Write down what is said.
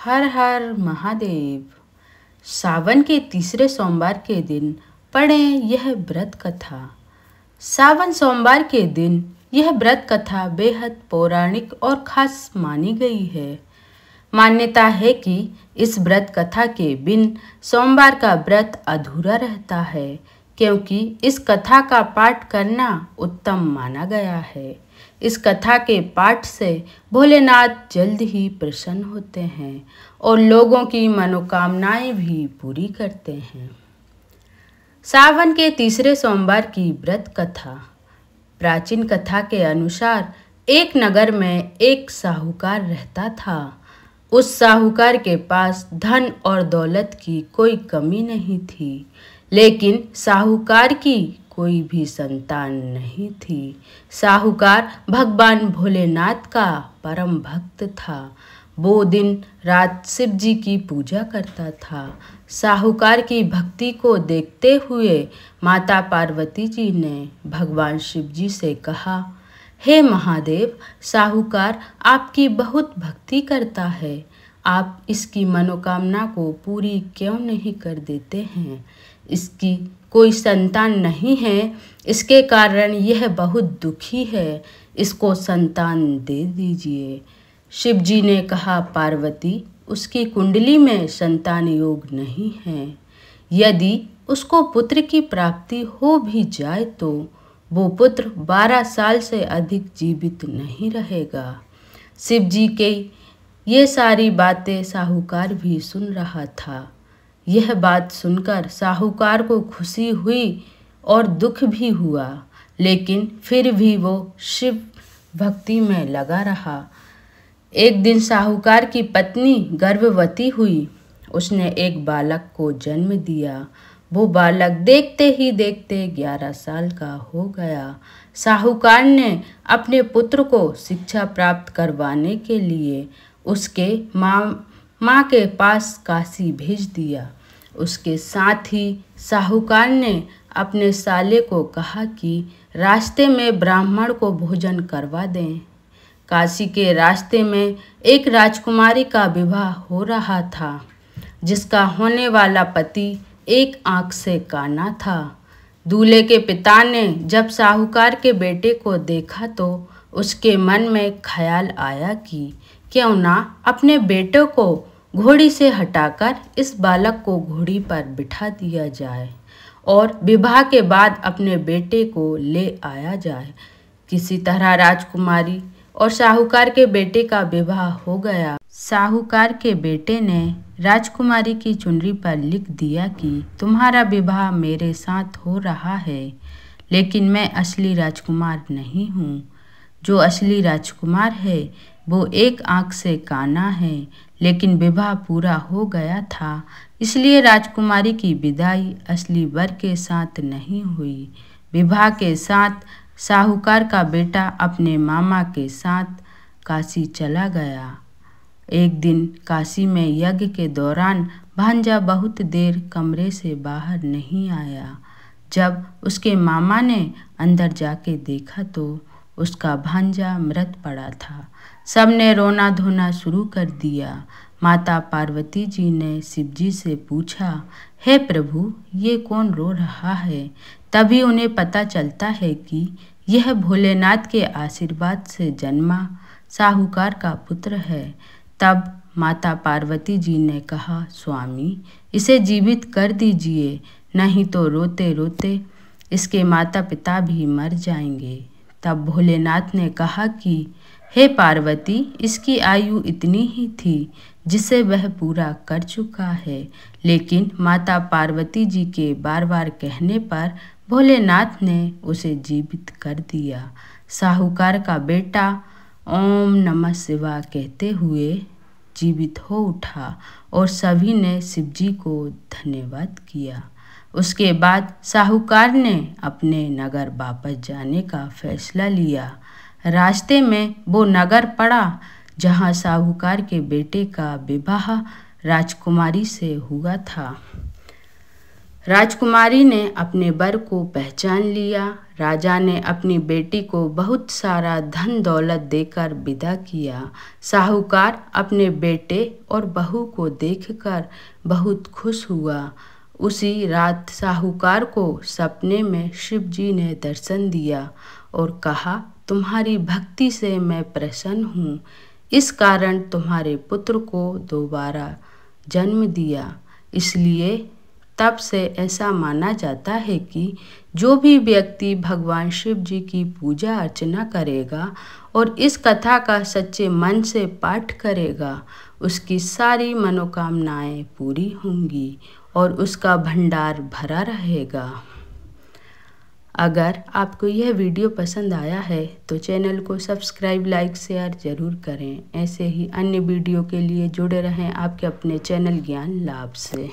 हर हर महादेव। सावन के तीसरे सोमवार के दिन पढ़ें यह व्रत कथा। सावन सोमवार के दिन यह व्रत कथा बेहद पौराणिक और खास मानी गई है। मान्यता है कि इस व्रत कथा के बिन सोमवार का व्रत अधूरा रहता है, क्योंकि इस कथा का पाठ करना उत्तम माना गया है। इस कथा के पाठ से भोलेनाथ जल्द ही प्रसन्न होते हैं और लोगों की मनोकामनाएं भी पूरी करते हैं। सावन के तीसरे सोमवार की व्रत कथा। प्राचीन कथा के अनुसार एक नगर में एक साहूकार रहता था। उस साहूकार के पास धन और दौलत की कोई कमी नहीं थी, लेकिन साहूकार की कोई भी संतान नहीं थी। साहूकार भगवान भोलेनाथ का परम भक्त था। वो दिन रात शिव जी की पूजा करता था। साहूकार की भक्ति को देखते हुए माता पार्वती जी ने भगवान शिव जी से कहा, हे महादेव, साहूकार आपकी बहुत भक्ति करता है, आप इसकी मनोकामना को पूरी क्यों नहीं कर देते हैं? इसकी कोई संतान नहीं है, इसके कारण यह बहुत दुखी है, इसको संतान दे दीजिए। शिव जी ने कहा, पार्वती, उसकी कुंडली में संतान योग नहीं है। यदि उसको पुत्र की प्राप्ति हो भी जाए तो वो पुत्र 12 साल से अधिक जीवित नहीं रहेगा। शिव जी के ये सारी बातें साहूकार भी सुन रहा था। यह बात सुनकर साहूकार को खुशी हुई और दुख भी हुआ, लेकिन फिर भी वो शिव भक्ति में लगा रहा। एक दिन साहूकार की पत्नी गर्भवती हुई। उसने एक बालक को जन्म दिया। वो बालक देखते ही देखते 11 साल का हो गया। साहूकार ने अपने पुत्र को शिक्षा प्राप्त करवाने के लिए उसके माँ के पास काशी भेज दिया। उसके साथ ही साहूकार ने अपने साले को कहा कि रास्ते में ब्राह्मण को भोजन करवा दें। काशी के रास्ते में एक राजकुमारी का विवाह हो रहा था, जिसका होने वाला पति एक आंख से काना था। दूल्हे के पिता ने जब साहूकार के बेटे को देखा तो उसके मन में ख्याल आया कि क्यों ना अपने बेटे को घोड़ी से हटाकर इस बालक को घोड़ी पर बिठा दिया जाए और विवाह के बाद अपने बेटे को ले आया जाए। किसी तरह राजकुमारी और साहूकार के बेटे का विवाह हो गया। साहूकार के बेटे ने राजकुमारी की चुनरी पर लिख दिया कि तुम्हारा विवाह मेरे साथ हो रहा है, लेकिन मैं असली राजकुमार नहीं हूँ। जो असली राजकुमार है वो एक आंख से काना है, लेकिन विवाह पूरा हो गया था, इसलिए राजकुमारी की विदाई असली वर के साथ नहीं हुई। विवाह के साथ साहूकार का बेटा अपने मामा के साथ काशी चला गया। एक दिन काशी में यज्ञ के दौरान भांजा बहुत देर कमरे से बाहर नहीं आया। जब उसके मामा ने अंदर जाके देखा तो उसका भांजा मृत पड़ा था। सबने रोना धोना शुरू कर दिया। माता पार्वती जी ने शिव जी से पूछा, हे प्रभु, ये कौन रो रहा है? तभी उन्हें पता चलता है कि यह भोलेनाथ के आशीर्वाद से जन्मा साहूकार का पुत्र है। तब माता पार्वती जी ने कहा, स्वामी, इसे जीवित कर दीजिए, नहीं तो रोते रोते इसके माता पिता भी मर जाएंगे। तब भोलेनाथ ने कहा कि हे पार्वती, इसकी आयु इतनी ही थी जिसे वह पूरा कर चुका है। लेकिन माता पार्वती जी के बार बार कहने पर भोलेनाथ ने उसे जीवित कर दिया। साहूकार का बेटा ओम नमः शिवाय कहते हुए जीवित हो उठा और सभी ने शिव जी को धन्यवाद किया। उसके बाद साहूकार ने अपने नगर वापस जाने का फैसला लिया। रास्ते में वो नगर पड़ा जहाँ साहूकार के बेटे का विवाह राजकुमारी से हुआ था। राजकुमारी ने अपने वर को पहचान लिया। राजा ने अपनी बेटी को बहुत सारा धन दौलत देकर विदा किया। साहूकार अपने बेटे और बहू को देखकर बहुत खुश हुआ। उसी रात साहूकार को सपने में शिव जी ने दर्शन दिया और कहा, तुम्हारी भक्ति से मैं प्रसन्न हूँ, इस कारण तुम्हारे पुत्र को दोबारा जन्म दिया। इसलिए तब से ऐसा माना जाता है कि जो भी व्यक्ति भगवान शिव जी की पूजा अर्चना करेगा और इस कथा का सच्चे मन से पाठ करेगा, उसकी सारी मनोकामनाएं पूरी होंगी और उसका भंडार भरा रहेगा। अगर आपको यह वीडियो पसंद आया है तो चैनल को सब्सक्राइब, लाइक, शेयर ज़रूर करें। ऐसे ही अन्य वीडियो के लिए जुड़े रहें आपके अपने चैनल ज्ञान लाभ से।